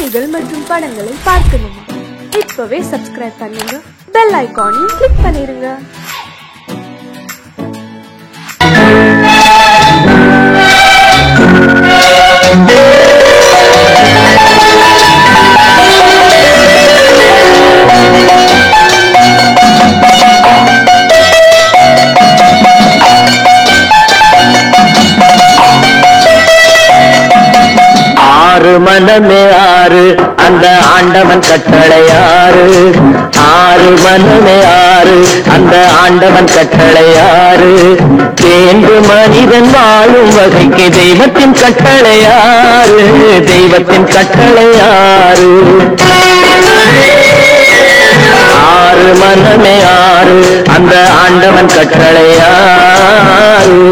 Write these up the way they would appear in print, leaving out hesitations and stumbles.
செய்திகள் மற்றும் படங்களை பார்க்கணுமா? இப்பவே சப்ஸ்கிரைப் பண்ணுங்க, பெல் ஐகானையும் கிளிக் பண்ணிருங்க. மனமே ஆறு அந்த ஆண்டவன் கட்டளையாறு, ஆறு மனமே ஆறு அந்த ஆண்டவன் கட்டளையாறு, தேர்ந்து மனிதன் வாழும் வகைக்கு தெய்வத்தின் கட்டளையாறு, தெய்வத்தின் கட்டளையாறு. ஆறு மனமே ஆறு அந்த ஆண்டவன் கட்டளையாறு.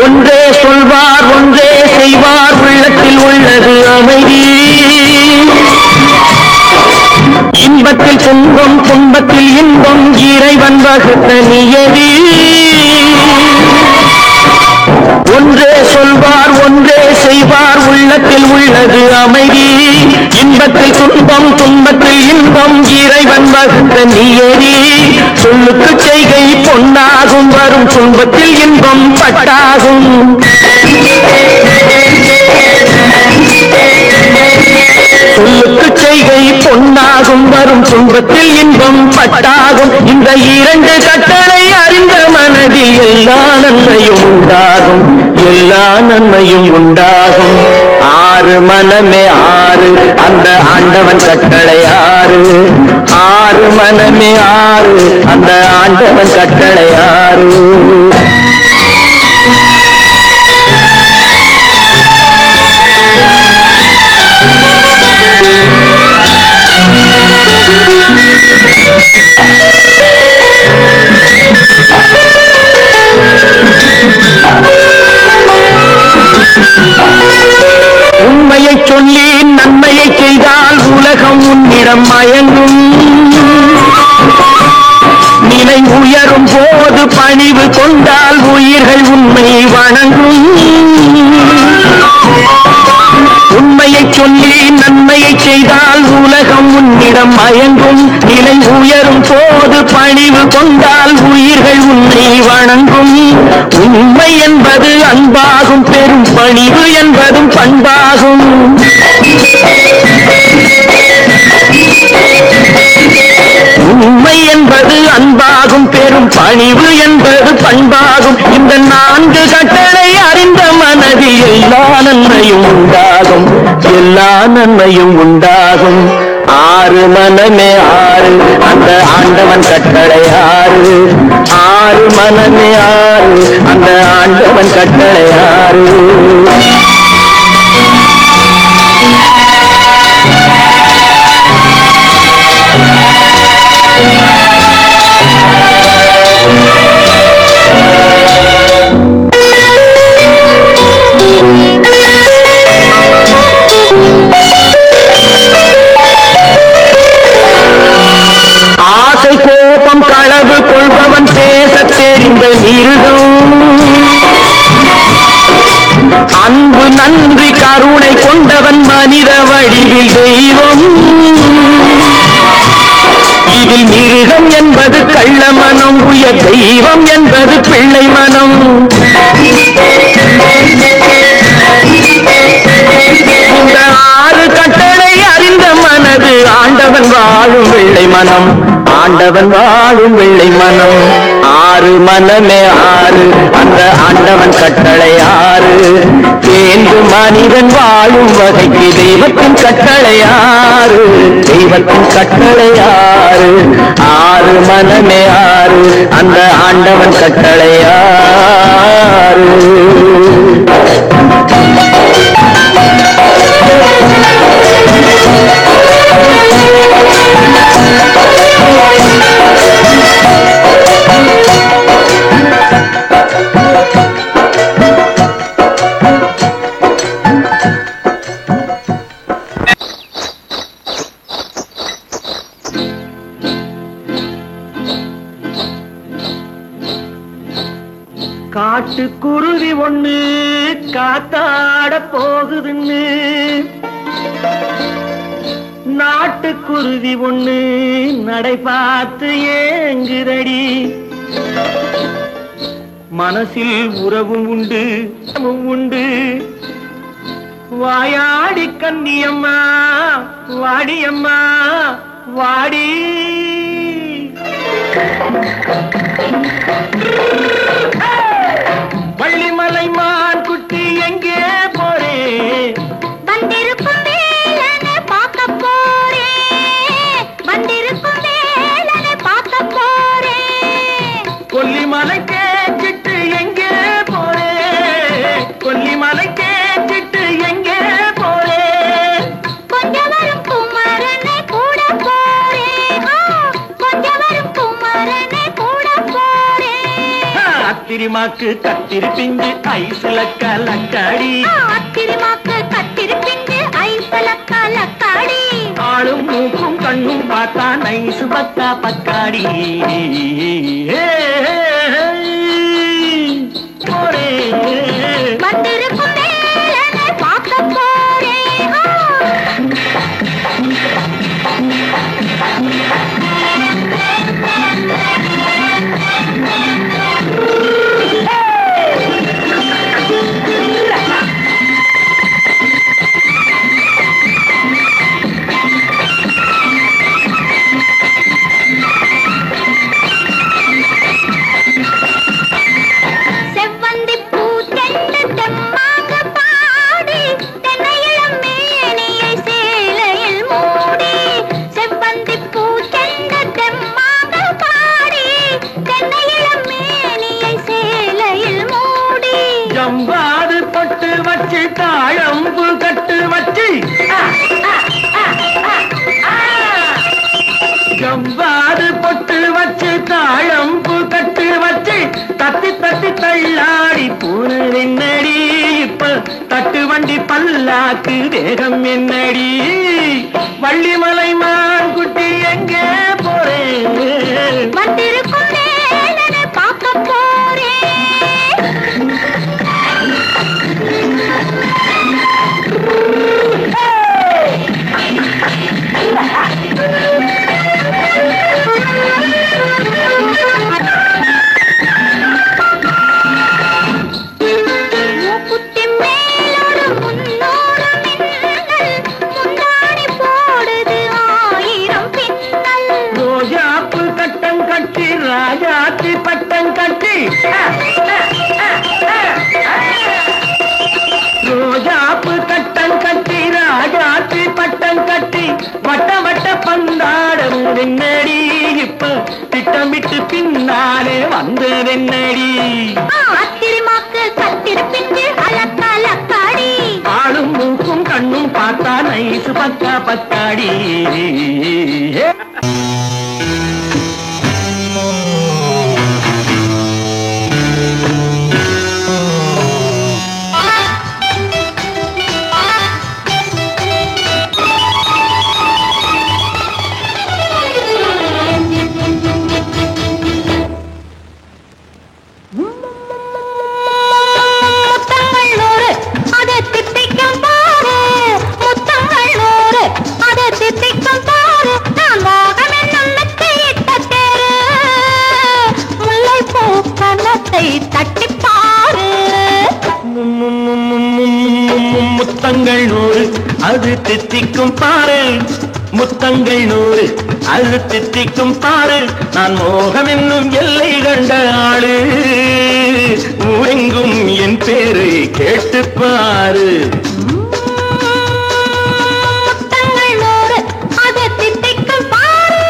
ஒன்றே சொல்வார் ஒன்றே செய்வார், உள்ளத்தில் உள்ளது அமைதி. இன்பத்தில் துன்பம் துன்பத்தில் இன்பம், இறைவன் வகுத்த நியதி. ஒன்றே சொல்வார் ஒன்றே செய்வார், உள்ளத்தில் உள்ளது அமைதி. இன்பத்தில் துன்பம் துன்பத்தில் இன்பம், இறைவன் வகுத்த நியதி. சொல்லுக்கு செய்கை பொன்னாகும், வரும் துன்பத்தில் இன்பம் பட்டாகும். சொல்லுக்கு செய்கை பொன்னாகும், வரும் துன்பத்தில் இன்பம் பட்டாகும். இந்த இரண்டு கட்டளை அறிந்த மனதில் எல்லா நன்மையும் உண்டாகும், எல்லா நன்மையும் உண்டாகும். ஆறு மனமே ஆறு அந்த ஆண்டவன் கட்டளையாறு, ஆறு மனமே ஆறு அந்த ஆண்டவன் கட்டளையாறு. உண்மையை சொல்லி நன்மையை செய்தால் உலகம் உன்னிடம் மயங்கும். நிலை உயரும் போது பணிவு கொண்டால் உயிர்கள் உண்மை வணங்கும். உண்மையை சொல்லி நன்மையை செய்தால் உலகம் உன்னிடம் மயங்கும். நிலை உயரும் போது பணிவு கொண்டால் உயிர்கள் உன்னை வணங்கும். உண்மை என்பது அன்பாகும், பெரும் பணிவு என்பதும் பண்பாகும். உண்மை என்பது அன்பாகும், பெரும் பணிவு என்பது பண்பாகும். இந்த நான்கு கட்டளை அறிந்த மனதில் எல்லா நன்மையும் உண்டாகும், எல்லா நன்மையும் உண்டாகும். ஆறு மனமே ஆறு அந்த ஆண்டவன் கட்டளையாறு, ஆறு மனமே ஆறு அந்த ஆண்டவன் கட்டளையாறு. ஆசை கோபம் களவு கொள்பவன் பேச தெரிந்த மிருகம். அன்பு நன்றி கருணை கொண்டவன் மனித வடிவில் தெய்வம். இதில் மிருகம் என்பது கள்ள மனம், உயர் தெய்வம் என்பது பிள்ளை மனம். இந்த ஆறு கட்டளை அறிந்த மனது ஆண்டவன் வாழும் வெள்ளை மனம், ஆண்டவன் வாழும் வெள்ளை மனம். ஆறு மனமே ஆறு அந்த ஆண்டவன் கட்டளையாறு, தேர்ந்து மனிதன் வாழும் வகைக்கு தெய்வத்தின் கட்டளையாறு, தெய்வத்தின் கட்டளையாறு. ஆறு மனமே ஆறு அந்த ஆண்டவன் கட்டளையாறு. காட்டுக்குருவி ஒண்ணு காத்தாட போகுதுன்னு நாட்டுக்குருவி ஒண்ணு நடை பார்த்து ஏங்குதடி. மனசில் உறவும் உண்டு உண்டு. வாயாடி கன்னியம்மா வாடியம்மா வாடி. வள்ளிமலை மான் குட்டி எங்கே போறே? வந்திருக்கும் வேலனை பார்க்க போறேன். வந்திருக்கும் வேலனை பார்க்க போறேன். கொல்லிமலை கேச்சிட்டு எங்கே போறே? கொல்லிமலை கேச்சிட்டு எங்கே போறே? கொஞ்சம் வரும் குமரனை கூட போறேன். கொஞ்சம் வரும் குமரனை கூட போறேன். அத்திரிமாக்கு கத்திரி பிஞ்சு ஐசுல கலக்காடி. அத்திரிமாக்கு கத்திரி பிஞ்சு ஐசுல கலக்காடி. ஆளும் மூக்கும் கண்ணும் பார்த்தா நைசு பக்கா பக்காடி. போரே வந்திருக்கும் வேலனை பார்க்க போறேன். செவ்வந்தி பூ தெண்டு தெம்மாக பாடி தென்னையிளம் மேனியை சேலையில் மூடி. செவ்வந்தி பூ தெண்டு தெம்மாக பாடி தென்னையிளம் மேனியை சேலையில் மூடி. ஜம்பாது பொட்டு வச்சு தாழம்பு கட்டு வச்சு. ஜம்பாது பொட்டு வச்சு தாழம்பு கட்டு வச்சு தத்தி தத்தி தள்ளாடி பூன என்னடி. இப்ப தட்டு வண்டி பல்லாக்கு வேகம் என்னடி. வள்ளிமலை மான் குட்டி எங்கே போறேன்? வந்திருக்கும் வேலனை பார்க்க போறேன். மூக்குத்தி மேலோடு முன்னோடு மின்னல். முந்தாடி போடுது ஆயிரம் பின்னல். ரோஜாப்பு கட்டம் கட்டி ராஜாத்தி பட்டம் கட்டி. ரோஜாப்பு கட்டம் கட்டி ராஜாத்தி பட்டம் கட்டி வட்ட வட்ட பந்தாடம் வெண்ணடி. இப்ப திட்டமிட்டு பின்னாலே வந்ததென்னடி. அத்திரிமாக்கு கத்திரி பிஞ்சு அலக்காடி. ஆளும் மூக்கும் கண்ணும் பார்த்தா நைசு பக்கா பக்காடி. முத்தங்கள் நூறு அதை தித்திக்கும் பாரு. முத்தங்கள் நூறு அதை தித்திக்கும் பாரு. நான் மோகம் என்னும் மெத்தையிட்ட தேரு. முல்லைப்பூ கன்னத்தை தட்டிப் பாரு. முத்தங்கள் நூறு அது தித்திக்கும் பாரு. முத்தங்கள் நூறு அது தித்திக்கும் பாரு. நான் மோகம் என்னும் எல்லை கண்ட ஆளு. ஊரெங்கும் என் பேரை கேட்டு பாரு. முத்தங்கள் நூறு அதை தித்திக்கும் பாரு.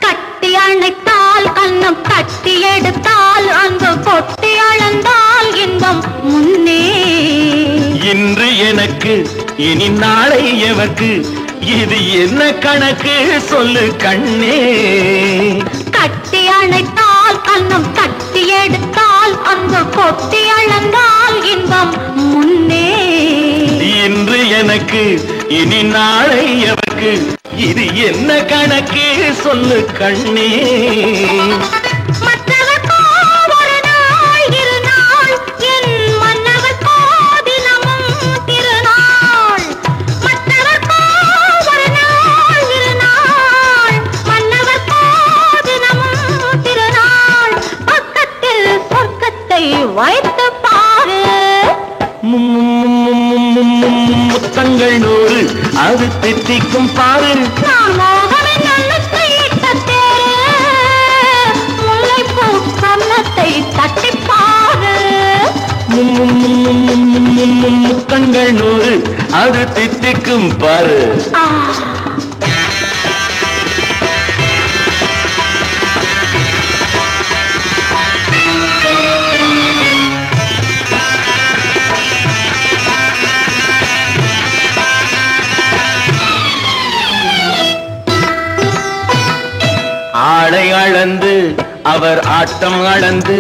கட்டி அணைத்தால் கண்ணம் கட்டி எடுத்தால் அன்பு கொட்டி அளந்தால் இன்பம் முன்னே. இன்று எனக்கு இனி நாளை எவர்க்கு இது என்ன கணக்கு சொல்லு கண்ணே. கட்டி அணைத்தால் கண்ணம் கட்டி எடுத்தால் அன்பு கொட்டி அளந்தால் இன்பம் முன்னே. இன்று எனக்கு இனி நாளை எவருக்கு, இது என்ன கணக்கு சொல்லு கண்ணே. மற்றவர்க்கோ ஒரு நாள் இரு நாள், என் மன்னவர்க்கோ தினமும் திருநாள். மற்றவர்க்கோ ஒரு நாள் இரு நாள், மன்னவர்க்கோ தினமும் திருநாள். பக்கத்தில் சொர்க்கத்தை வைத்து பாரு. முத்தங்கள் 100 அது தித்திக்கும் பாரு. நான் மோகமின் நல்லத்தை இட்ட தேரு, முல்லைப்பூ கன்னத்தை தட்டிப் பாரு. முத்தங்கள் 100 அது தித்திக்கும் பாரு. ஆளை அளந்து அவர் ஆட்டம் அளந்து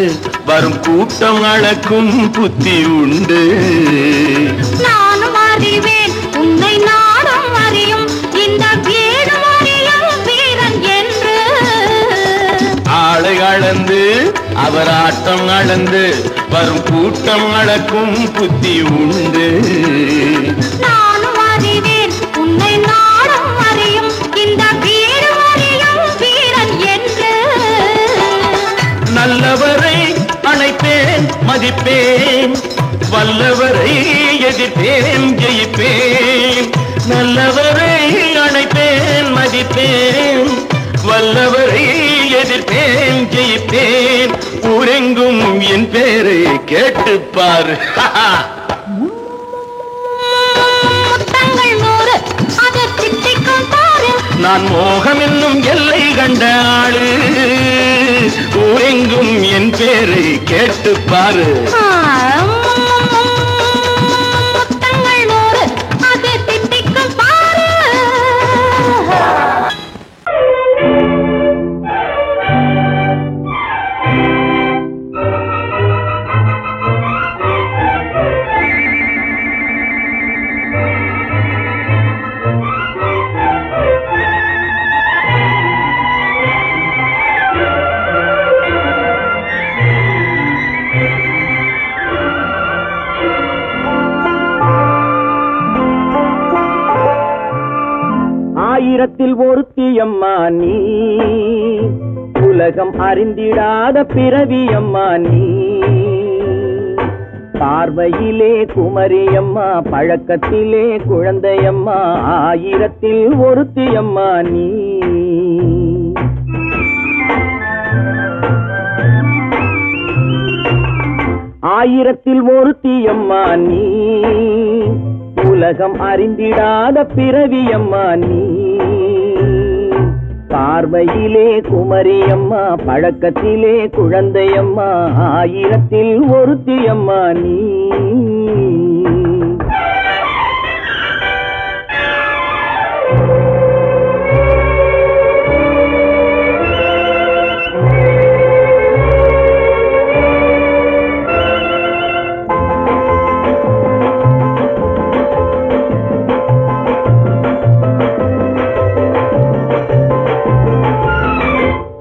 வரும் கூட்டம் அளக்கும் புத்தி உண்டு. நானும் அறிவேன் உன்னை நாடும் அறியும் இந்த வீடும் அறியும் வீரன் என்று. ஆளை அளந்து அவர் ஆட்டம் அளந்து வரும் கூட்டம் அளக்கும் புத்தி உண்டு. நானும் அறிவேன் உன்னை நாடும் அறியும் இந்த வீடும் அறியும் வீரன் என்று. நல்லவரை அணைப்பேன் மதிப்பேன், வல்லவரை எதிர்ப்பேன் ஜெயிப்பேன். நல்லவரை அணைப்பேன் மதிப்பேன், வல்லவரை எதிர்ப்பேன் ஜெயிப்பேன். ஊரெங்கும் என் பேரை கேட்டுப்பார். முத்தங்கள் 100 அது தித்திக்கும் பாரு. நான் மோகம் என்னும் எல்லை கண்ட ஆளு, ஊரெங்கும் என் பேரை கேட்டுப்பாரு. முத்தங்கள் 100 அது தித்திக்கும் பாரு. ஆயிரத்தில் ஒருத்தி அம்மா நீ, உலகம் அறிந்திடாத பிறவி அம்மா நீ. பார்வையிலே குமரியம்மா, பழக்கத்திலே குழந்தையம்மா. ஆயிரத்தில் ஒருத்தி அம்மா நீ. ஆயிரத்தில் ஒருத்தி அம்மா நீ, உலகம் அறிந்திடாத பிறவி அம்மா நீ. பார்வையிலே குமரியம்மா, பழக்கத்திலே குழந்தையம்மா. ஆயிரத்தில் ஒருத்தி அம்மா நீ.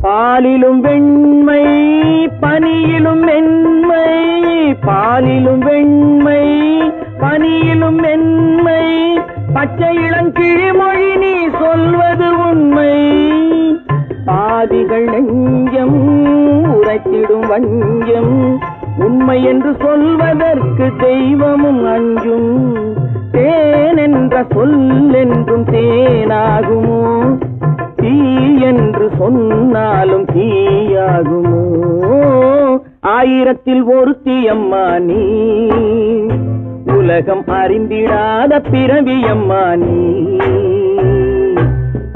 பாலிலும் வெண்மை பனியிலும் மென்மை, பாலிலும் வெண்மை பனியிலும் மென்மை. பச்சை இளங்கிழிமொழி நீ சொல்வது உண்மை. பாதிகள் நெஞ்சம் உரைத்திடும் வஞ்சம், உண்மை என்று சொல்வதற்கு தெய்வமும் அஞ்சும். தேன் என்ற சொல் என்றும் தேனாகுமோ, தீ என்று சொன்னாலும் தீயாகுமோ. ஆயிரத்தில் ஒருத்தி அம்மா நீ, உலகம் அறிந்திடாத பிறவி அம்மா நீ.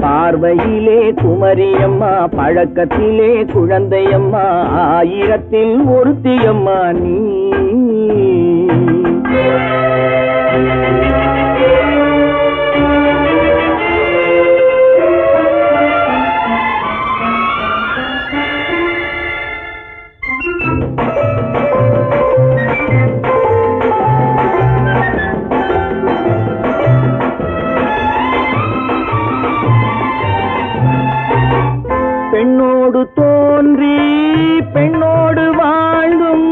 பார்வையிலே குமரியம்மா, பழக்கத்திலே குழந்தையம்மா. ஆயிரத்தில் ஒருத்தி அம்மா நீ. பெண்ணோடு தோன்றி பெண்ணோடு வாழ்ந்தும்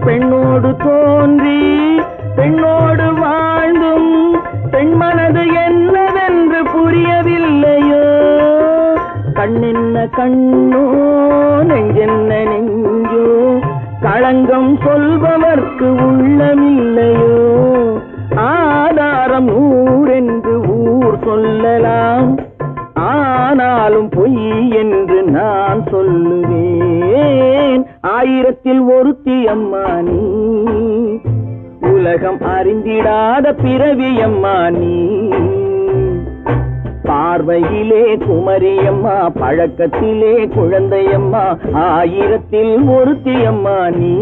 பெண்ணோடு தோன்றி பெண்ணோடு வாழ்ந்தும் பெண்மனது என்னவென்று புரியவில்லையோ கண்ணென்ன கண்ணோ நெஞ்சென்ன நெஞ்சோ களங்கம் சொல்பவர்க்கு உள்ளமில்லையோ ஆதாரம் ஊரென்று ஊர் சொல்லலாம் ஆனாலும் பொய் என்று நான் சொல்லுவேன் ஆயிரத்தில் ஒருத்தி அம்மா நீ உலகம் அறிந்திடாத பிறவி அம்மா நீ பார்வையிலே குமரியம்மா பழக்கத்திலே குழந்தையம்மா ஆயிரத்தில் ஒருத்தி அம்மா நீ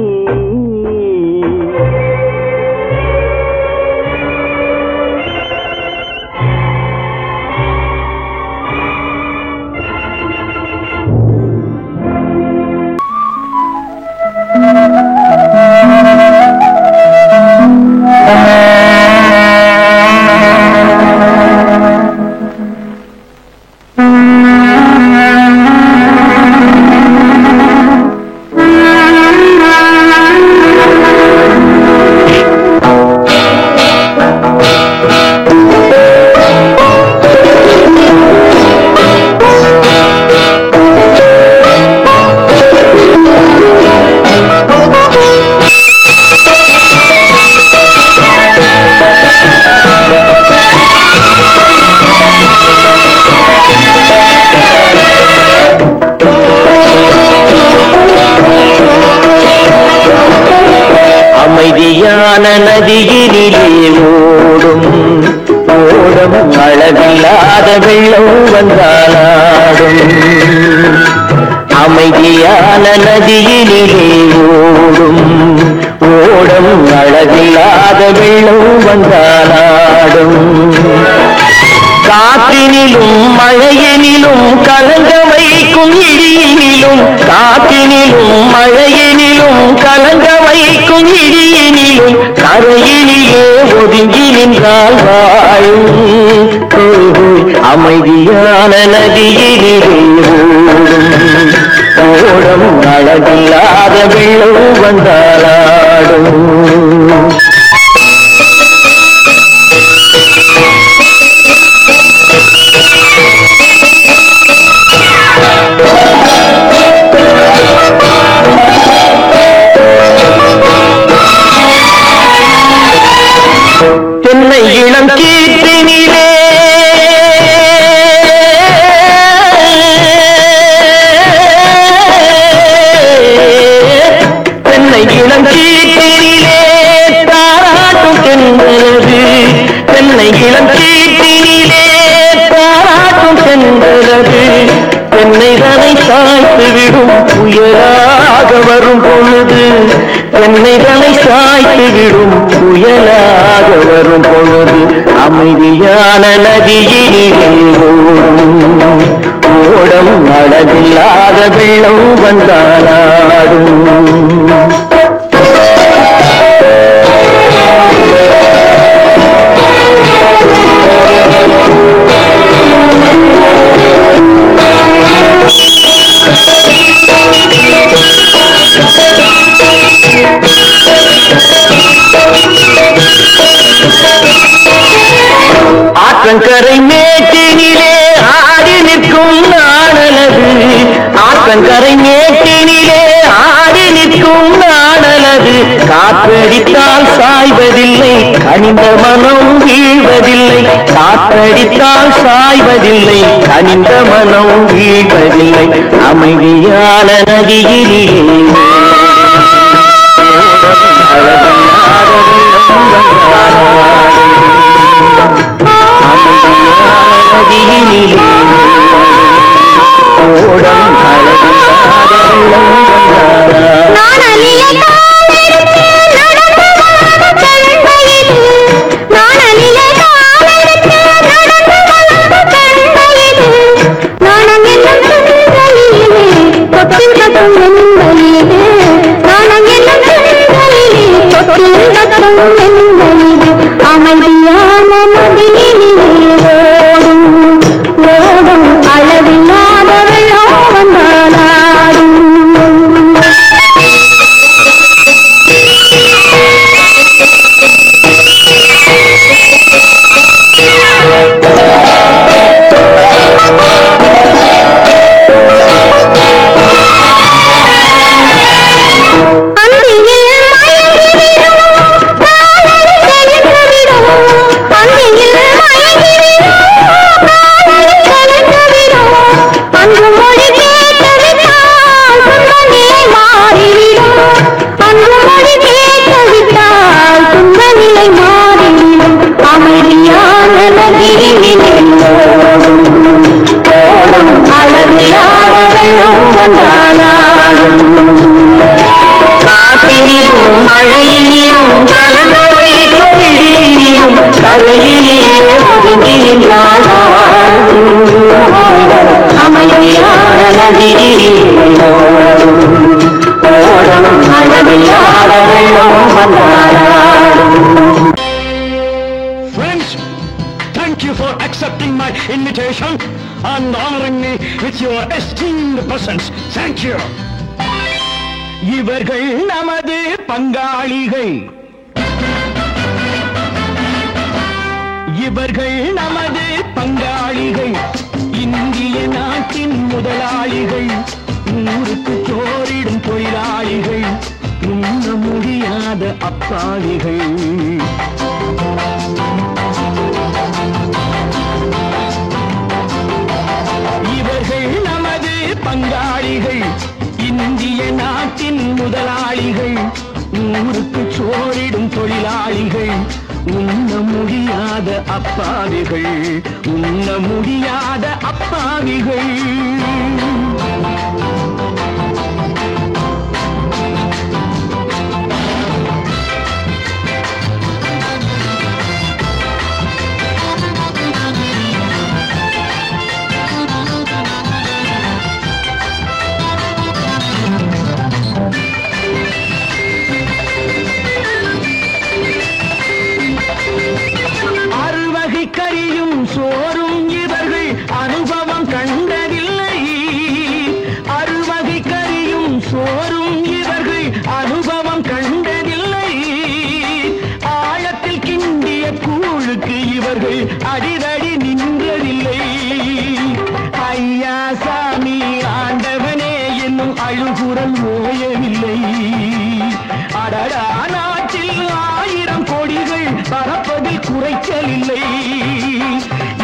அமைதியான நதியினிலே ஓடும் ஓடும் அளவில்லாத வெள்ளம் வந்தாலாடும் அமைதியான நதியினிலே ஓடும் ஓடும் அளவில்லாத வெள்ளம் வந்தாலாடும் காற்றினிலும் மழையினிலும் கலங்க வைக்கும் இடியினிலும் காற்றினிலும் மழையினிலும் கலங்க வைக்கும் இடியினிலும் கரையினிலே ஒதுங்கி நின்றால் வாழும் அமைதியான நதியினிலே ஓடும் அழகில்லாத வெள்ளம் வந்தாலாடும் தென்னை இளம் கீற்றினிலே தென்னை இளம் கீற்றினிலே தாராட்டும் தென்றலது தென்னை இளம் கீற்றினிலே தாராட்டும் தென்றலது தென்னை தனை சாய்த்து விடும் புயலாக வரும் பொழுது தென்னை தனை சாய்த்து விடும் புயலாக வரும் பொழுது அமைதியான நதியிலே ஓடும் அழகில்லாத வெள்ளம் வந்தாலாடும் ஆற்றங்கரை மேட்டினிலே ஆடி நிற்கும் நாணலது ஆற்றங்கரை மேட்டினிலே ஆடி நிற்கும் நாணலது காற்றடித்தால் சாய்வதில்லை கனிந்த மனம் வீழ்வதில்லை காற்றடித்தால் சாய்வதில்லை கனிந்த மனம் வீழ்வதில்லை அமைதியான நதியிலே அமைதியான நதியிலே ஓடும் வந்தாலும் காற்றிலும் மழையிலும் கலந்தோயிலும் கரையிலே ஒதுங்கினாலும் அமைதியான நதியிலும் ஓடும் அளவில்லாத வெள்ளம் வந்தாலும். Friends, thank you for accepting my invitation and honoring me with your esteemed presence. Thank you. இவர்கள் நமது பங்காளிகள், இவர்கள் நமது பங்காளிகள், இந்திய நாட்டின் முதலாளிகள், ஊருக்கு சோறிடும் தொழிலாளிகள், உண்ண முடியாத அப்பாவிகள். இவர்கள் நமது பங்காளிகள், இந்திய நாட்டின் முதலாளிகள், ஊருக்கு சோறிடும் தொழிலாளிகள், உண்ண முடியாத அப்பாவிகள், உண்ண முடியாத அப்பாவிகள். கறியும் சோறும் இவர்கள் அனுபவம் கண்டதில்லை. அறுவகை கறியும் சோறும் இவர்கள் அனுபவம் கண்டதில்லை. ஆழத்தில் கிண்டிய கூழுக்கு இவர்கள் அடிதடி நின்றதில்லை. ஐயா சாமி ஆண்டவனே என்னும் அழுகுரல் ஓயவில்லை. அடடா நாட்டில் 1000 கோடிகள் பறப்பதில் குறைச்சலில்லை.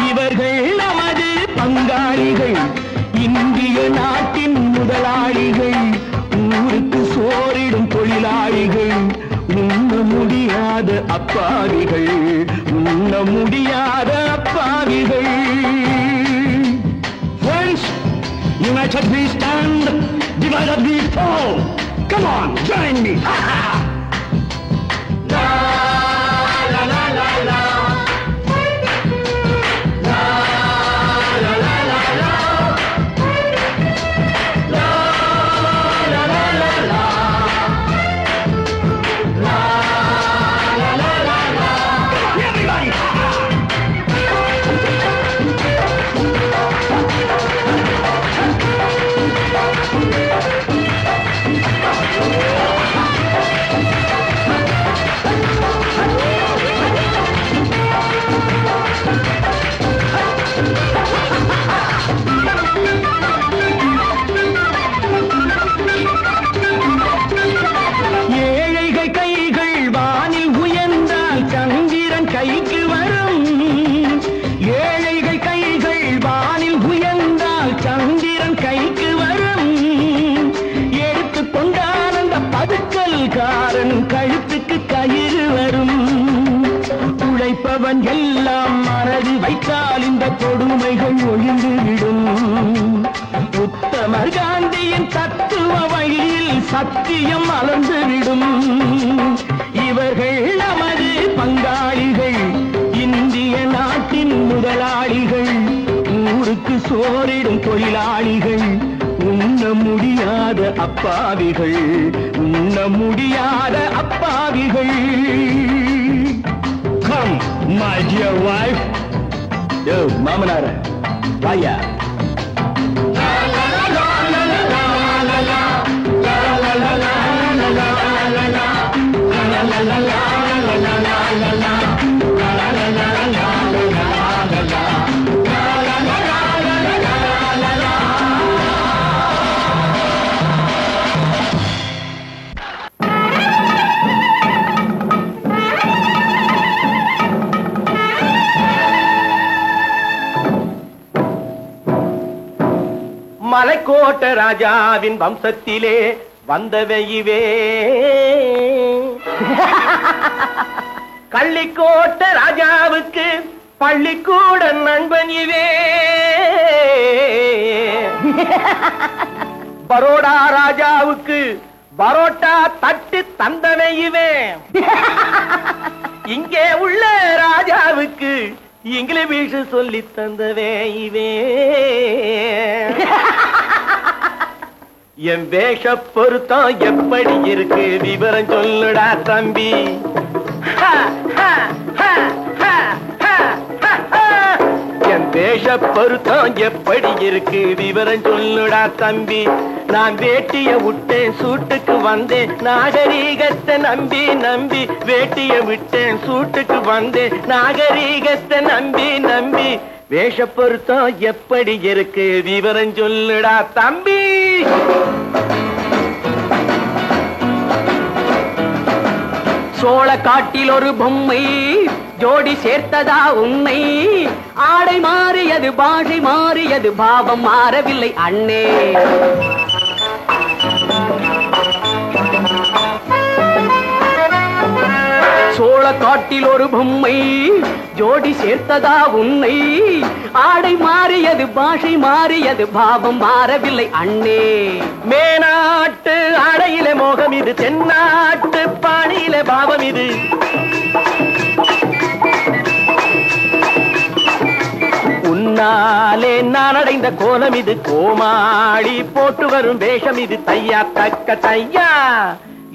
இவர்கள் நமது பங்காளிகள், இந்திய நாட்டின் முதலாளிகள், ஊருக்கு சோறிடும் தொழிலாளிகள், உண்ண முடியாத அப்பாவிகள், உண்ண முடியாத அப்பாவிகள். Friends, united we stand, divided we fall. Come on, join me. ஏழைகள் கைகள் வானில் உயர்ந்தால் சந்திரன் கைக்கு வரும். ஏழைகள் கைகள் வானில் உயர்ந்தால் சந்திரன் கைக்கு வரும். எடுத்துக் கொண்டால் அந்த பதுக்கல் காரன் கழுத்துக்கு கயிறு வரும். உழைப்பவன் எல்லாம் மனது வைத்தால் இந்த கொடுமைகள் ஒழிந்துவிடும். உத்தமர் காந்தியின் தத்துவ வழியில் சத்தியம் மலர்ந்துவிடும். இவர்கள் நமது பங்காளிகள், இந்திய நாட்டின் முதலாளிகள், ஊருக்கு சோறிடும் தொழிலாளிகள், உண்ண முடியாத அப்பாவிகள், உண்ண முடியாத அப்பாவிகள். Come, my dear wife. Yo, மாமனார வாயா. மலைக்கோட்ட ராஜாவின் வம்சத்திலே வந்தவையுவே கள்ளிக்கோட்ட ராஜாவுக்கு பள்ளிக்கூட நண்பன் இவே பரோடா ராஜாவுக்கு பரோட்டா தட்டு தந்தனையுவே. இங்கே உள்ள ராஜாவுக்கு இங்கிலீஷ் சொல்லி தந்தவே இவே. என் வேஷ பொருத்தம் எப்படி இருக்கு விவரம் சொல்லுடா தம்பி. என் வேஷ பொருத்தம் எப்படி இருக்கு விவரம் சொல்லுடா தம்பி. நான் வேட்டிய விட்டேன் சூட்டுக்கு வந்தேன் நாகரீகத்தை நம்பி நம்பி. வேட்டிய விட்டேன் சூட்டுக்கு வந்தேன் நாகரீகத்தை நம்பி நம்பி. வேஷ பொருத்தம் எப்படி இருக்கு விவரம் சொல்லுடா தம்பி. சோழ காட்டில் ஒரு பொம்மை ஜோடி சேர்த்ததா உன்னை. ஆடை மாறியது பாஷை மாறியது பாவம் மாறவில்லை அண்ணே. சோழ காட்டில் ஒரு பொம்மை ஜோடி சேர்த்ததா உன்னை. ஆடை மாறியது பாஷை மாறியது பாவம் மாறவில்லை அண்ணே. மேநாட்டு ஆடையிலே மோகம் இது தென்னாட்டு பாணியிலே பாவம் இது. உன்னாலே நான் அடைந்த கோலம் இது. கோமாளி போட்டு வரும் வேஷம் இது. தையா தக்க தையா.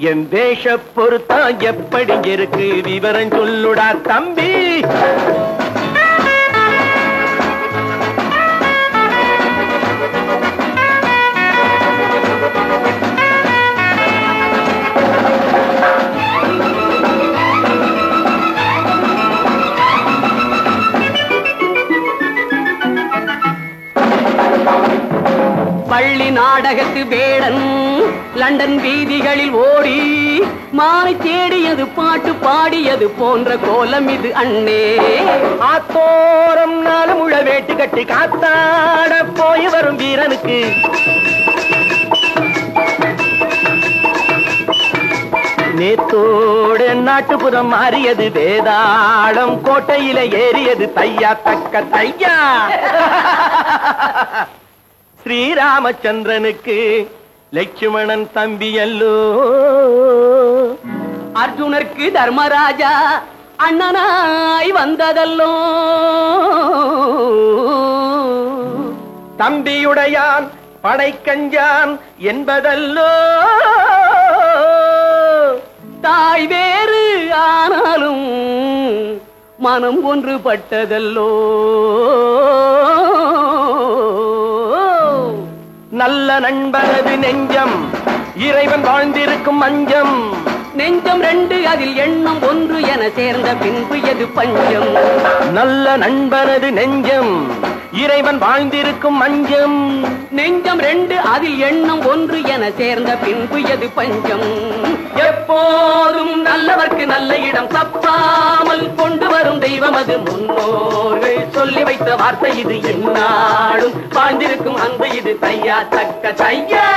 என் வேஷ பொருத்தம் எப்படி இருக்கு விவரம் சொல்லுடா தம்பி. பள்ளி நாடகத்து வேடன் லண்டன் வீதிகளில் ஓடி மாலை தேடியது பாட்டு பாடியது போன்ற கோலம் இது அண்ணே. ஆத்தோரம் நாலு முழ வேட்டு கட்டி காத்தாட போய் வரும் வீரனுக்கு நேத்தோடு நாட்டுப்புறம் மாறியது. வேதாளம் கோட்டையில ஏறியது. தையா தக்க தையா. ஸ்ரீராமச்சந்திரனுக்கு லட்சுமணன் தம்பி அல்லோ. அர்ஜுனருக்கு தர்மராஜா அண்ணனாய் வந்ததல்லோ. தம்பியுடையான் படைக்கஞ்சான் என்பதல்லோ. தாய் வேறு ஆனாலும் மனம் ஒன்றுபட்டதல்லோ. நல்ல நண்பனது நெஞ்சம் இறைவன் வாழ்ந்திருக்கும் மஞ்சம். நெஞ்சம் ரெண்டு அதில் எண்ணம் ஒன்று என சேர்ந்த பின்பு எது பஞ்சம். நல்ல நண்பனது நெஞ்சம் இறைவன் வாழ்ந்திருக்கும் மஞ்சம். நெஞ்சம் ரெண்டு அதில் எண்ணம் ஒன்று என சேர்ந்த பின்பு எது பஞ்சம். எப்போதும் நல்லவர்க்கு நல்ல இடம் தப்பாமல் கொண்டு வரும் தெய்வம் அது. முன்னோர்கள் சொல்லி வைத்த வார்த்தை இது. என்னாலும் வாழ்ந்திருக்கும் அன்பு இது. தையா தக்க தையா.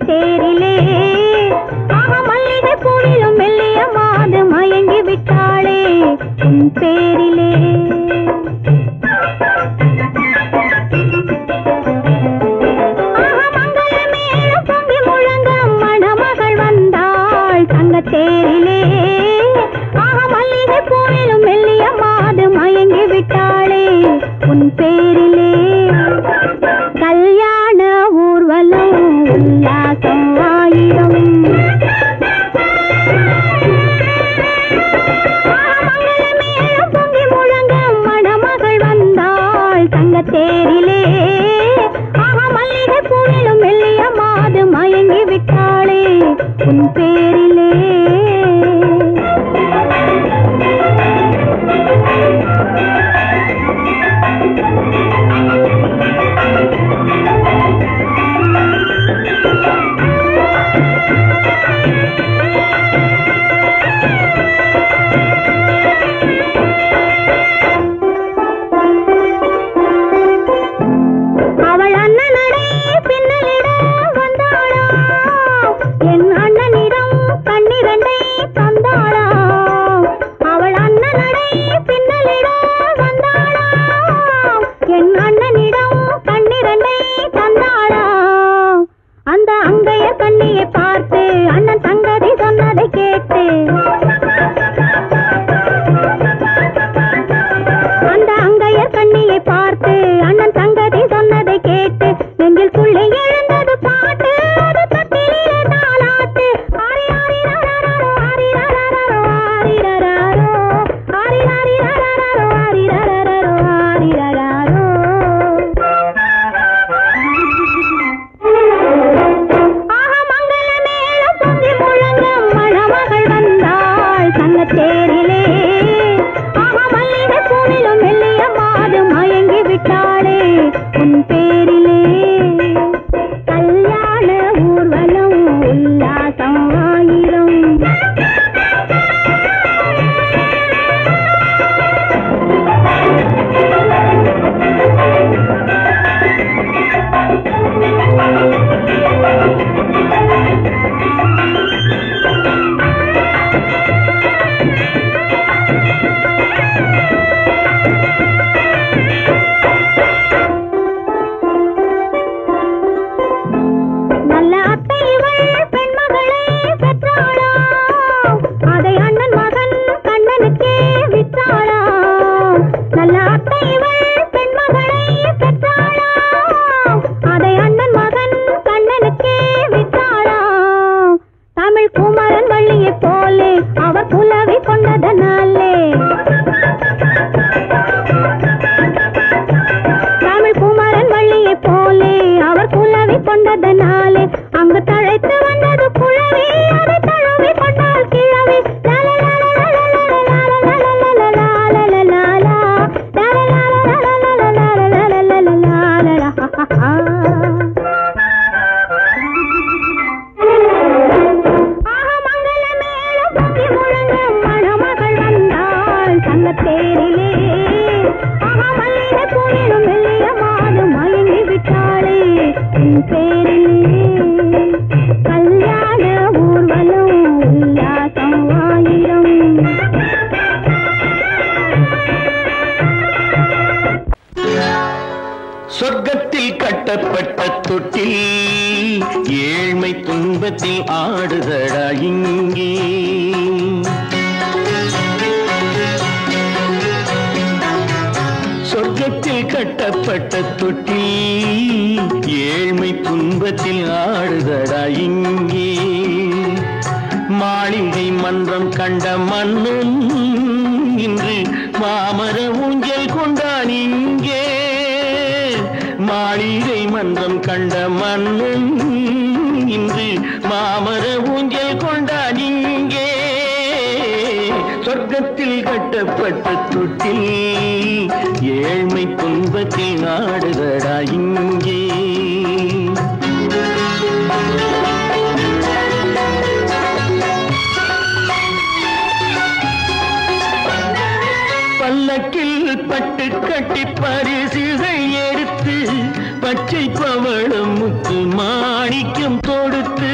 தேரிலே ஆக மல்லிகை பூவிலும் மெல்லிய மாது மயங்கி விட்டாளே உன் பேரிலே. சொர்க்கத்தில் கட்டப்பட்ட தொட்டில் ஏழ்மை துன்பத்தில் ஆடுதடா இங்கே. சொர்க்கத்தில் கட்டப்பட்ட தொட்டில் ஏழ்மை துன்பத்தில் ஆடுதடா இங்கே. மாளிகை மன்றம் கண்ட மன்னன் இன்று மாமர ஊஞ்சல் கொண்டான் இங்கே. மாளிகை மன்றம் கண்ட மன்னன் இன்று மாமர ஊஞ்சல் கொண்டான் இங்கே. சொர்க்கத்தில் கட்டப்பட்ட தொட்டில் ஏழ்மை துன்பத்தில் ஆடுதடா இங்கே. பல்லக்கில் பட்டு கட்டி பரிசுகள் எடுத்து பச்சை பவளம் முத்து மாணிக்கம் தொடுத்து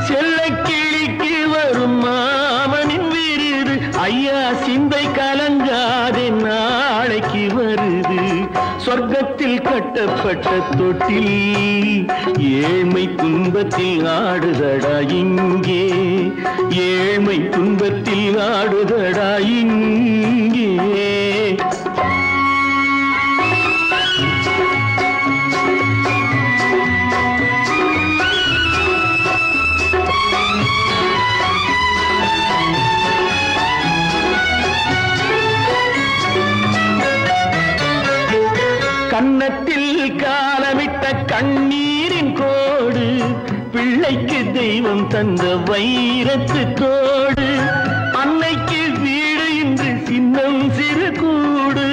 செல்ல கிளிக்கு வரும் மாமனின் விருது. ஐயா சிந்தை கலங்காதே நாளைக்கு வருது. சொர்க்கத்தில் கட்டப்பட்ட தொட்டில் ஏழ்மை துன்பத்தில் ஆடுதடா இங்கே. ஏழ்மை துன்பத்தில் ஆடுதடா இங்கே. கன்னத்தில் காலமிட்ட கண்ணீரின் கோடு பிள்ளைக்கு தெய்வம் தந்த வைரத்து தோடு, அன்னைக்கு வீடு இன்று சின்னம் சிறு கூடு.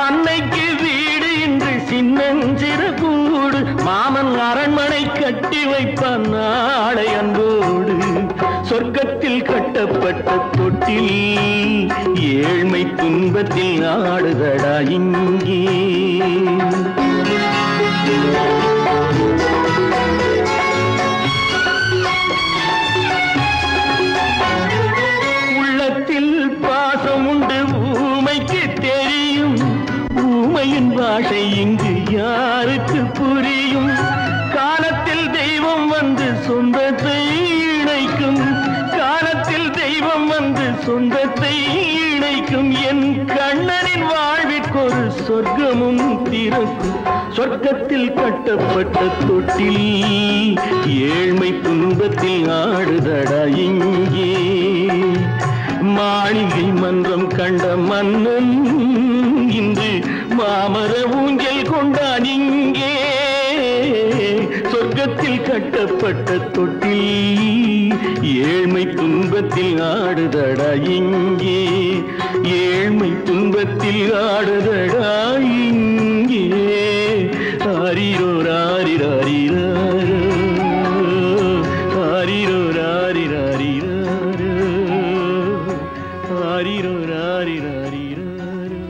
அன்னைக்கு வீடு இன்று சின்னஞ்சிறு கூடு, மாமன் அரண்மனை கட்டி வைப்பான் நாளை அன்போடு. சொர்க்கத்தில் கட்டப்பட்ட தொட்டில் ஏழ்மை துன்பத்தில் ஆடுதடா இங்கே. உள்ளத்தில் பாசம் உண்டு ஊமைக்கு தெரியும், ஊமையின் பாஷை இங்கு யாருக்கு புரியும்? காலத்தில் தெய்வம் வந்து சொந்தத்தை இணைக்கும், காலத்தில் தெய்வம் வந்து சொந்தத்தை இணைக்கும். என் கண்ணனின் வாழ்விற்கொரு சொர்க்கமும் திறக்கும். சொர்க்கத்தில் கட்டப்பட்ட தொட்டில் ஏழ்மை துன்பத்தில் ஆடுதடா இங்கே. மாளிகை மன்றம் கண்ட மன்னன் இன்று மாமர ஊஞ்சல் கொண்டான் இங்கே. சொர்க்கத்தில் கட்டப்பட்ட தொட்டில் ஏழ்மை துன்பத்தில் ஆடுதடா இங்கே. ஏழ்மை துன்பத்தில் ஆடுதடா இங்கே. ஆரிரோ ராரிராரிராரோ, ஆரிரோ ராரிராரிராரோ, ஆரிரோ ராரிராரிராரோ.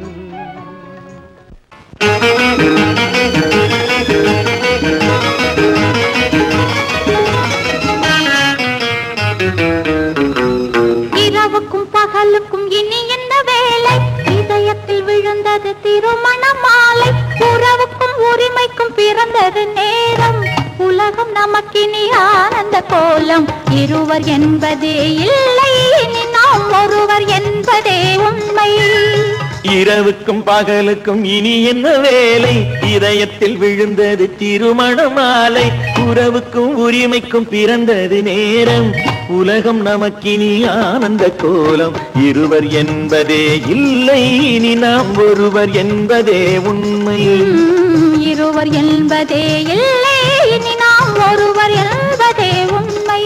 இரவுக்கும் பகலுக்கும் இனி என்ன வேலை? இதயத்தில் விழுந்தது திருமண மாலை. உறவுக்கும் உரிமைக்கும் பிறந்தது நேரம். உலகம் நமக்கினி ஆனந்த கோலம். இருவர் என்பதே இல்லை, இனி நாம் ஒருவர் என்பதே உண்மை. இரவுக்கும் பகலுக்கும் இனி என்ன வேலை? இதயத்தில் விழுந்தது திருமண மாலை. உறவுக்கும் உரிமைக்கும் பிறந்தது நேரம். உலகம் நமக்கினி ஆனந்த கோலம். இருவர் என்பதே இல்லை, இனி நாம் ஒருவர் என்பதே உண்மை. இருவர் என்பதே இல்லை, இனி நாம் ஒருவர் என்பதே உண்மை.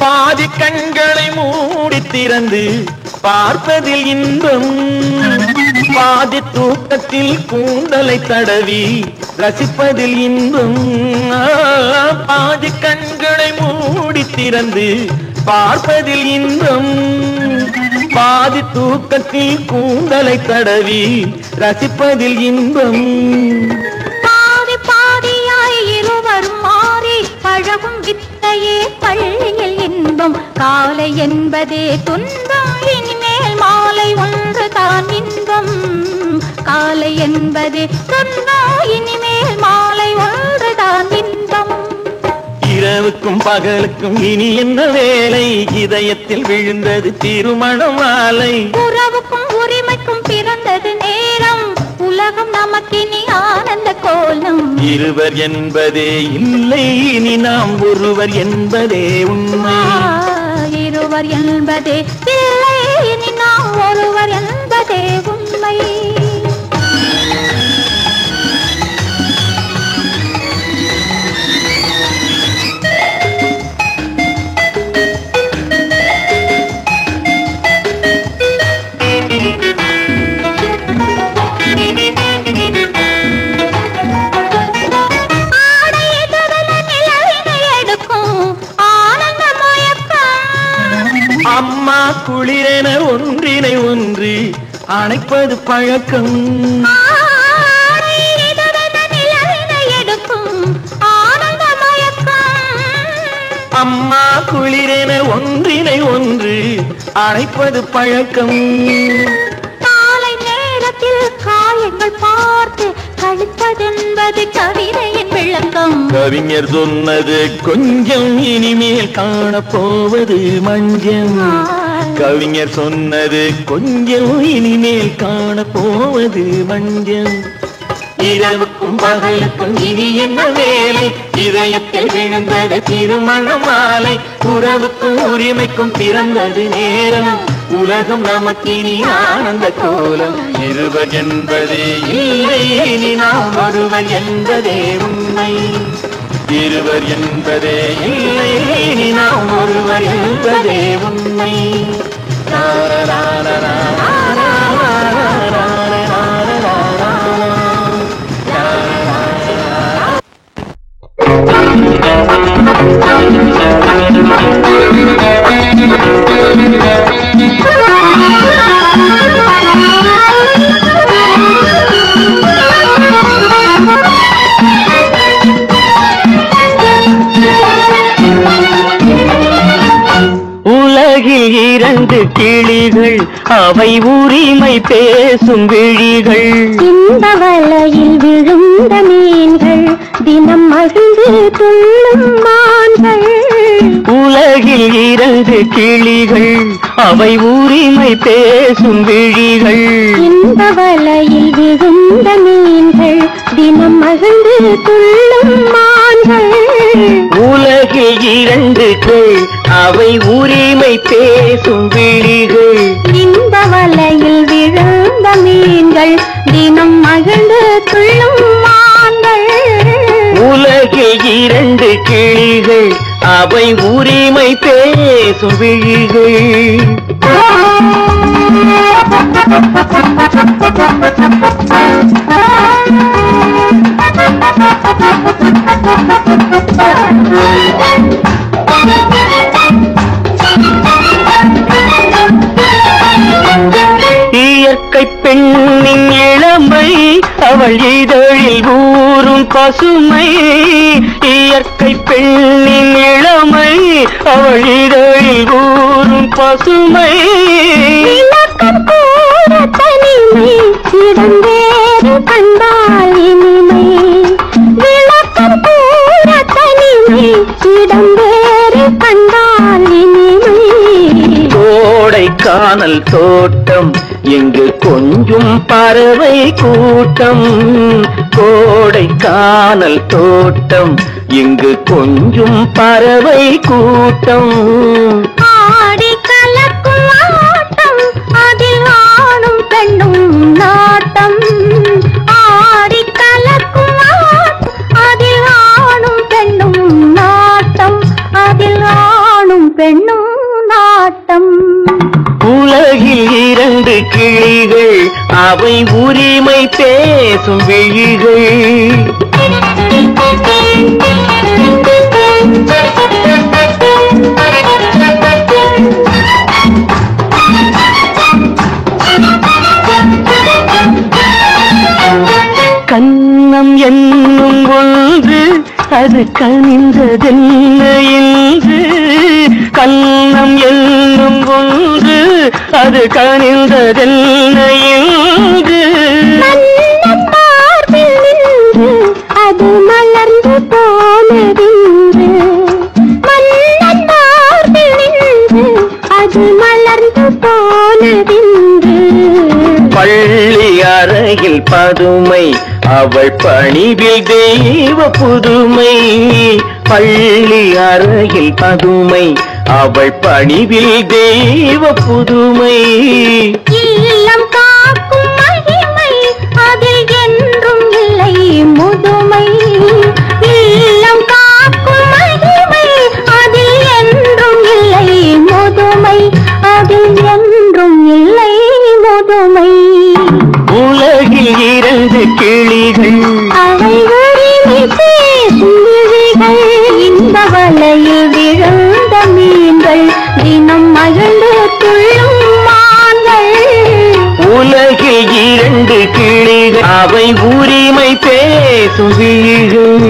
பாதி கண்களை மூடி திறந்து பார்ப்பதில் இன்பம், பாதி தூக்கத்தில் கூந்தலை தடவி ரசிப்பதில் இன்பம். பாதி கண்களை மூடி திறந்து பார்ப்பதில் இன்பம், பாதி தூக்கத்தில் கூந்தலை தடவி ரசிப்பதில் இன்பம். பாதி பாதியாய் இருவர் மாறி பழகும் வித்தையே பள்ளியில் இன்பம். காலை என்பதே துன்பம், இனிமேல் மாலை ஒன்று தான் இன்பம். காலை என்பதே துன்பம், இனிமேல் மாலை ஒன்று தான் இன்பம். இரவுக்கும் பகலுக்கும் இனி என்ன வேலை? இதயத்தில் விழுந்தது திருமண மாலை. உறவுக்கும் உரிமைக்கும் பிறந்தது நேரம். உலகம் நமக்கினி ஆனந்த கோலம். இருவர் என்பதே இல்லை, இனி நாம் ஒருவர் என்பதே உண்மை. இருவர் என்பதே இல்லை, இனி நாம் ஒருவர் என்பதே உண்மை. அம்மா குளிரென ஒன்றினை ஒன்று அணைப்பது பழக்கம். அம்மா குளிரென ஒன்றினை ஒன்று அணைப்பது பழக்கம். காலை நேரத்தில் காயங்கள் பார்த்து கழிப்பதென்பது கவிதையின் விளக்கம். துன்பம். கவிஞர் சொன்னது கொஞ்சம், இனிமேல் காணப்போவது மஞ்சம். கவிஞர் சொன்னது கொஞ்சம், இனிமேல் காணப்போவது மஞ்சம். இரவுக்கும் பகலுக்கும் இனி என்ன வேலை? இதயத்தில் விழுந்தது திருமண மாலை. உறவுக்கும் உரிமைக்கும் பிறந்தது நேரம். உலகம் நமக்கினி ஆனந்த கோலம். இருவர் என்பதே இல்லை, இனி நாம் ஒருவர் என்பதே உண்மை. இருவர் என்பதே இல்லை, இனி நாம் ஒருவர் என்பதே உண்மை. உலகில் இரண்டு கிளிகள், அவை உரிமை பேசும் விழிகள். இந்த வலையில் விழுந்த மீன்கள், தினம் மகிழ்ந்து துள்ளும் மான்கள். உலகில் இரண்டு கிளிகள், அவை உரிமை பேசும் விழிகள். இந்த வலையில் விழுந்த மீன்கள், தினம் மகிழ்ந்து துள்ளும் மான்கள். உலகில் இரண்டு கிளி, அவை உரிமை பேசும் விழிகள். இந்த வலையில் விழுந்த மீன்கள், தினம் மகிழ்ந்து துள்ளும் மான்கள். உலகில் இரண்டு கிளிகள், அவை உரிமை பேசும் விழிகள். இயற்கை பெண்ணின் இளமை, அவள் இதழில் ஊறும் பசுமை. இயற்கை பெண்ணின் இளமை, அவள் இதழில் ஊறும் பசுமை. விளக்கம் கூற தனிமை, இடம் வேறு கண்டால் இனிமை. விளக்கம் கூற தனிமை, இடம் வேறு கண்டால் இனிமை. கோடைக்கானல் தோட்டம், எங்கு கொஞ்சும் பறவை கூட்டம். கோடைக்கானல் தோட்டம், எங்கு கொஞ்சும் பறவை கூட்டம். ஆடி கலக்கும் ஆட்டம், அதில் ஆணும் பெண்ணும் நாட்டம். ஆடி கலக்கும் ஆட்டம், அதில் ஆணும் பெண்ணும் நாட்டம். அதில் ஆணும் பெண்ணும் நாட்டம். உலகில் இரண்டு கிளிகள், அவை உரிமை பேசும் விழிகள். கன்னம் என்னும் ஒன்று, அது கனிந்ததென்ன என்று. கன்னம் என்னும் ஒன்று, அது கனிந்ததென்ன என்று. மன்னன் மார்பில் நின்று, அது மலர்ந்து போனதென்று. மன்னன் மார்பில் நின்று, அது மலர்ந்து போனதென்று. பள்ளி அறையில் பதுமை, அவள் பணிவில் தெய்வ புதுமை. பள்ளி அறையில் பதுமை, அவள் பணிவில் தெய்வ புதுமை. இல்லம் காக்கும் மகிமை, அதில் என்றும் இல்லை முதுமை. இல்லம் காக்கும் மகிமை, அதில் என்றும் இல்லை முதுமை. அதில் என்றும் இல்லை முதுமை. உலகில் இரண்டு கிளிகள், அவை உரிமை பேசும் விழிகள். இந்த வலையில் விழுந்த மீன்கள், தினம் மகிழ்ந்து துள்ளும் மான்கள். உலகில் இரண்டு கிளிகள், அவை உரிமை பேசும் விழிகள்.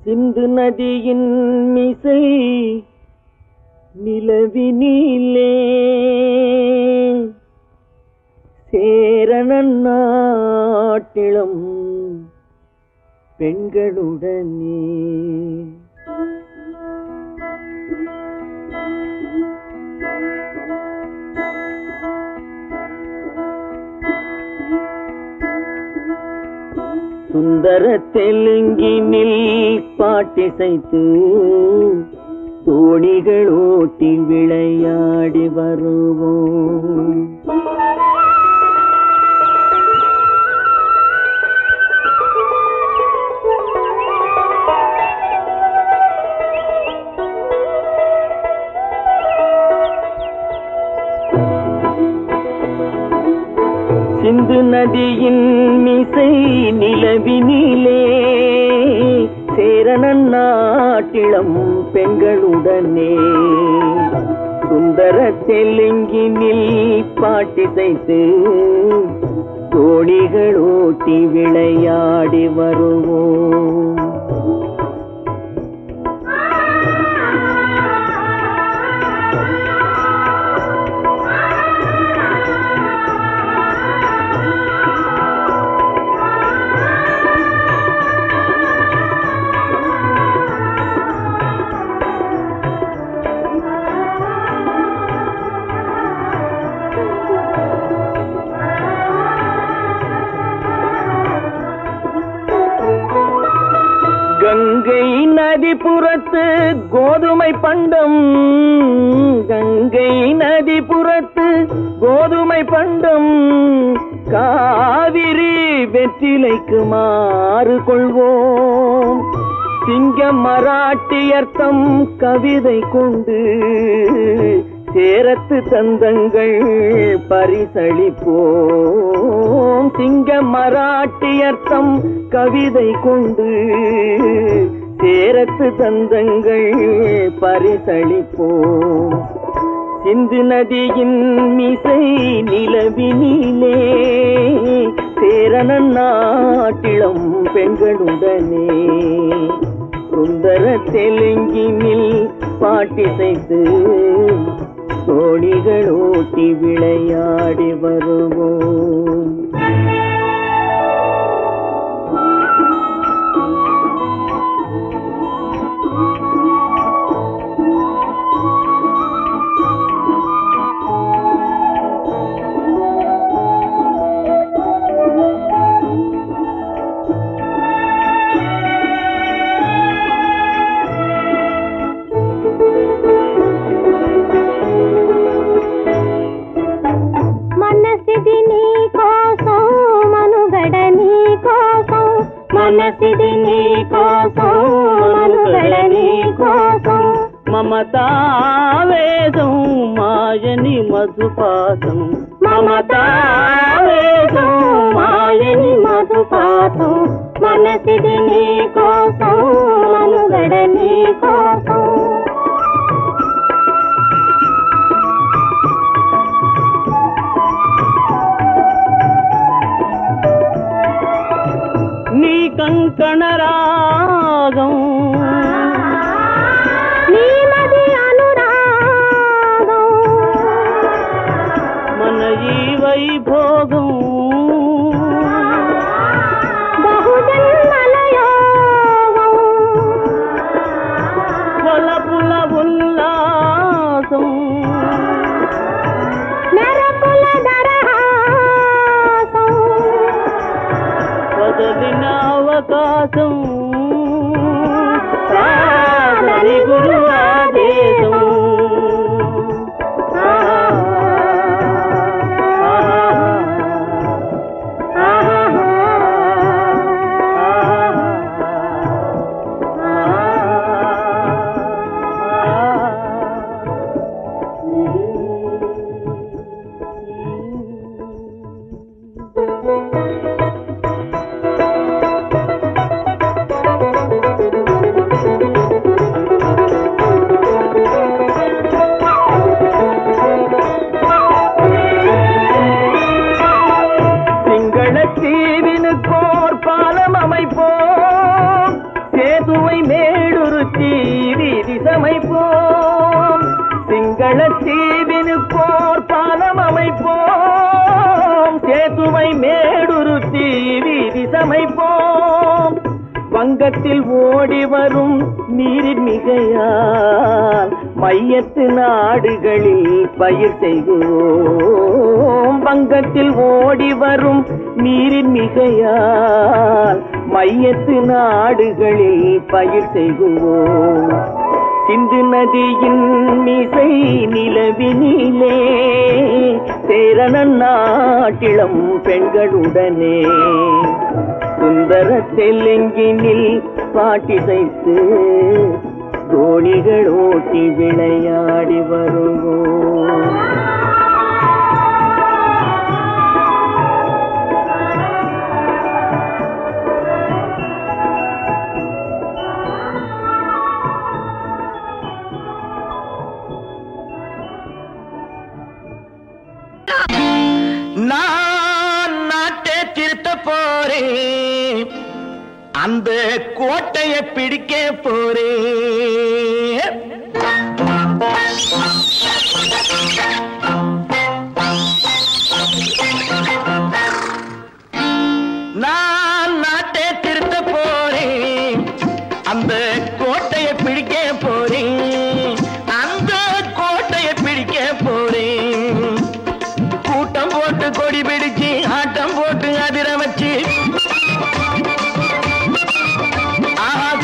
சிந்து நதியின் மிசை நிலவினிலே சேரண சேரநாட்டிலும் பெண்களுடனே சுந்தர தெலுங்கினில் பாட்டிசைத்து தோணிகள் ஓட்டி விளையாடி வருவோம். சிந்து நதியின் மிசை நிலவினிலே சேரணன் நாட்டிளம் பெண்களுடனே சுந்தர தெலுங்கினில் பாட்டிசைத்து தோணிகள் ஓட்டி விளையாடி வருவோம். கங்கை நதிபுறத்து கோதுமை பண்டம், கங்கை நதிபுறத்து கோதுமை பண்டம், காவிரி வெற்றிலைக்கு மாறு கொள்வோம். சிங்கம் மராட்டியர்த்தம் கவிதை கொண்டு சேரத்து தந்தங்கள் பரிசளிப்போம். சிங்கம் மராட்டியர்த்தம் கவிதை கொண்டு சேரத்து தந்தங்கள் பரிசளிப்போம். சிந்து நதியின் மிசை நிலவினிலே சேரணன் நாட்டிளம் பெண்களுடனே சுந்தர தெலுங்கினில் பாட்டிசைத்து தோணிகள் ஓட்டி விளையாடி வருவோம். మనసిది నీ కోసం మనుగడ నీ కోసం మమతావేదం మాయని మధుపాతం మమతావేదం మాయని మధుపాతం మనసిది నీ కోసం మనుగడ నీ కోసం నీ కంకణ రాగం నీ మది అనురాగం మన ఈ వైభోగం బహుజన్మల యోగం వలపుల ఉల్లాసం మెరపుల దరహాసం వదలిన అవకాశం సాధని గురు ఆదేశం உமை மேடுருத்தி வீதி சமைப்போம். வங்கத்தில் ஓடி வரும் நீரின் மிகையால் மையத்து நாடுகளில் பயிர் செய்வோம். வங்கத்தில் ஓடி வரும் நீரின் மிகையால் மையத்து நாடுகளில் பயிர் செய்வோம். சிந்து நதியின் மிசை நிலவினிலே சேரணன் நாட்டிளம் பெண்களுடனே சுந்தர தெலுங்கினில் பாட்டிசைத்து தோணிகள் ஓட்டி விளையாடி வருவோம். நான் நாட்டை திருத்த போறேன், அந்த கோட்டையை பிடிக்க போறேன். நான் நாட்டை திருத்த போறேன், அந்த கோட்டையை பிடிக்க போறேன், அந்த கோட்டையை பிடிக்க போறேன். கூட்டம் போட்டு கொடி பிடிச்சு ஆட்டம் போட்டு அதிர வச்சு,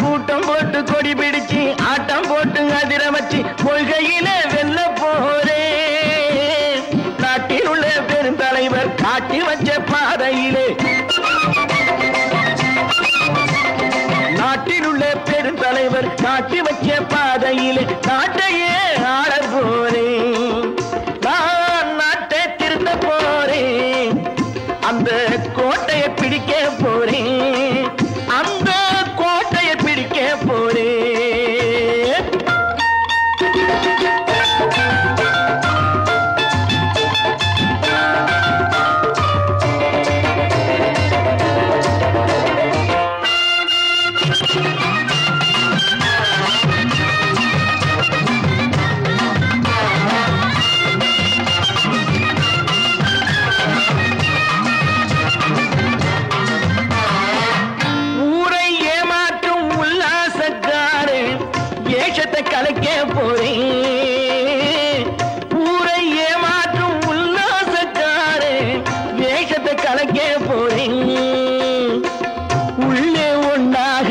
கூட்டம் போட்டு கொடி பிடிச்சு ஆட்டம் போட்டு அதிர வச்சு கொள்கையில வெல்ல போறேன். நாட்டில் உள்ள பெருந்தலைவர் காட்டி வச்ச பாதையிலே, நாட்டில் உள்ள பெருந்தலைவர் காட்டி வச்ச பாதையிலே நாட்டையே ஆள போறேன். நான் நாட்டை திருத்த போறேன், அந்த கோட்டையை பிடிக்க போறேன், அந்த கோட்டையை பிடிக்க போறேன். ஊரை ஏமாற்றும் உல்லாசக்காரு வேஷத்தை கலைக்க போறேன். ஊரை ஏமாற்றும் உல்லாசக்காரு வேஷத்தை கலைக்க போறேன். உள்ளே ஒண்ணாக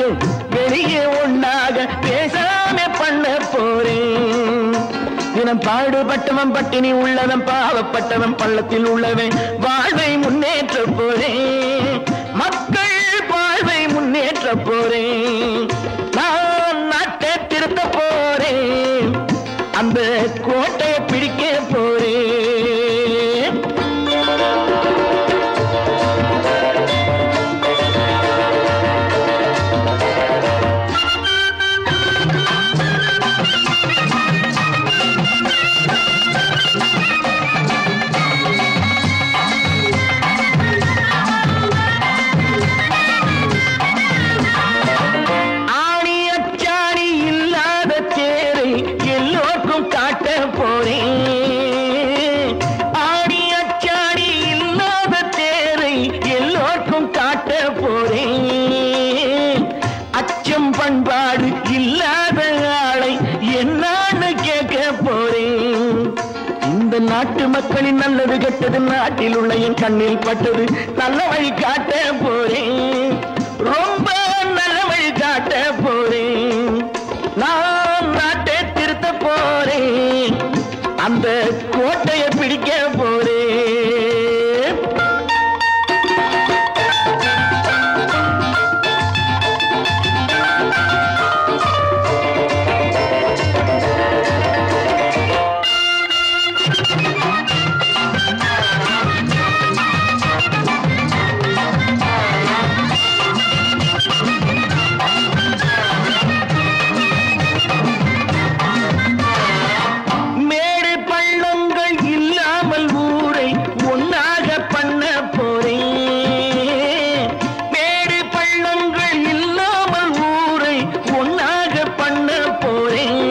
வெளியே ஒண்ணாக பேசாம பண்ண போறேன். தினம் பாடுபட்டவன் பட்டினி உள்ளவன் பாவப்பட்டவன் பள்ளத்தில் உள்ளவன் வாழ்வை முன்னேற்ற போறேன். மக்கள் வாழ்வை முன்னேற்ற போறேன். நான் நாட்டை திருத்த போறேன், அந்த கோட்டையை பிடிக்க போறேன். ஆணி அச்சாணி இல்லாத தேரை எல்லோருக்கும் காட்ட போறேன். ஆணி அச்சாணி இல்லாத தேரை எல்லோருக்கும் காட்ட போறேன். அச்சம் பண்பாடு இல்லாத ஆளை என்னான்னு கேட்க போறேன். இந்த நாட்டு மக்களின் நல்லது கெட்டது நாட்டில் உள்ள என் கண்ணில் பட்டது நல்ல வழி காட்ட போறேன். ரொம்ப நல்ல வழி காட்ட போறேன். நான் நாட்டை திருத்த போறேன், அந்த கோட்டையை பிடிக்க போறேன். மேடு பள்ளங்கள் இல்லாமல் ஊரை ஒன்னாக பண்ண போறேன். மேடு பள்ளங்கள் இல்லாமல் ஊரை ஒன்னாக பண்ண போறேன்.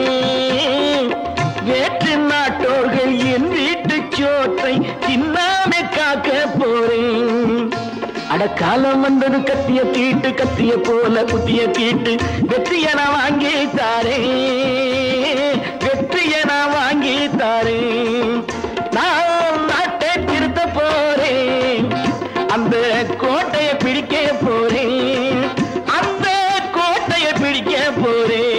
வேற்று நாட்டோர்கள் என் வீட்டு சோற்றை தின்னாம காக்க போறேன். அடக்காலம் வந்தது கத்திய தீட்டு கத்திய போல புத்திய தீட்டு வெற்றிய நான் வாங்கி தாரே வெற்றிய நான் வாங்கி தாரே நான் நாட்டை திருத்த போறேன் அந்த கோட்டையை பிடிக்க போறேன் அந்த கோட்டையை பிடிக்க போறேன்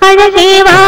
அழகேவா